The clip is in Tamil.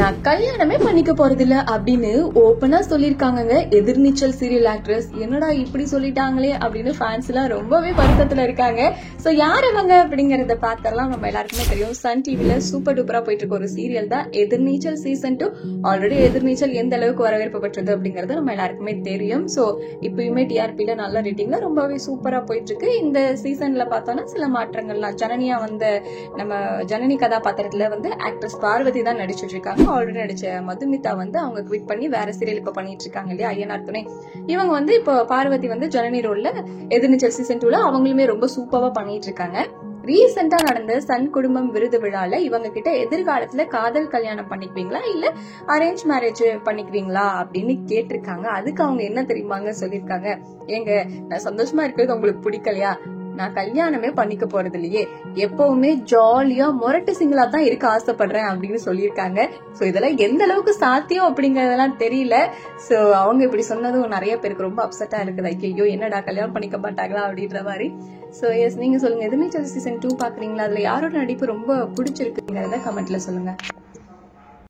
நான் கல்யாணமே பண்ணிக்க போறதில்ல அப்படின்னு ஓப்பனா சொல்லிருக்காங்க எதிர்நீச்சல் சீரியல் ஆக்ட்ரஸ். என்னடா இப்படி சொல்லிட்டாங்களே அப்படின்னு ஃபேன்ஸ் எல்லாம் ரொம்பவே வருத்தத்துல இருக்காங்க. சோ யார் அவங்க அப்படிங்கறத பார்த்தெல்லாம் நம்ம எல்லாருக்குமே தெரியும். சன் டிவில சூப்பர் டூப்பரா போயிட்டு இருக்க ஒரு சீரியல் தான் எதிர்நீச்சல் சீசன் 2. ஆல்ரெடி எதிர்நீச்சல் எந்த அளவுக்கு வரவேற்பு பெற்றது அப்படிங்கறது நம்ம எல்லாருக்குமே தெரியும். சோ இப்பயுமே டிஆர்பில நல்ல ரேட்டிங்ல ரொம்பவே சூப்பரா போயிட்டு இருக்கு. இந்த சீசன்ல பார்த்தோம்னா சில மாற்றங்கள்லாம் ஜனனியா நம்ம ஜனனி கதாபாத்திரத்துல ஆக்ட்ரஸ் பார்வதி தான் நடிச்சிட்டு இருக்காங்க. ஆல்ரெடி நடிச்ச மதுமிதா அவங்க குவிட் பண்ணி வேற சீரியல் இப்ப பண்ணிட்டு இருக்காங்க இல்லையா, ஐயனார் துணை. இவங்க இப்போ பார்வதி ஜனனி ரோல்ல எதிர்நீச்சல் சீசன் 2ல அவங்களுமே ரொம்ப சூப்பரா பண்ணிட்டு இருக்காங்க. ரீசெண்டா நடந்த சன் குடும்பம் விருது விழால இவங்க கிட்ட எதிர்காலத்துல காதல் கல்யாணம் பண்ணிக்குவீங்களா இல்ல அரேஞ்ச் மேரேஜ் பண்ணிக்குவீங்களா அப்படின்னு கேட்டிருக்காங்க. அதுக்கு அவங்க என்ன தெரியுமாங்க சொல்லிருக்காங்க, ஏங்க நான் சந்தோஷமா இருக்கிறது உங்களுக்கு பிடிக்கலையா, நான் கல்யாணமே பண்ணிக்க போறது இல்லையே, எப்பவுமே ஜாலியா மொரட்டு சிங்கிளா தான் இருக்க ஆசைப்படுறேன் அப்படின்னு சொல்லியிருக்காங்க. சோ இதெல்லாம் எந்த அளவுக்கு சாத்தியம் அப்படிங்கறதெல்லாம் தெரியல. சோ அவங்க இப்படி சொன்னதும் நிறைய பேருக்கு ரொம்ப அப்செட்டா இருக்குது. ஐயோ என்னடா கல்யாணம் பண்ணிக்க மாட்டாங்களா அப்படின்ற மாதிரி. சோ எஸ், நீங்க சொல்லுங்க, எதிர்நீச்சல் சீசன் 2 பாக்குறீங்களா? அதுல யாரோட நடிப்பு ரொம்ப பிடிச்சிருக்குங்கிறத கமெண்ட்ல சொல்லுங்க.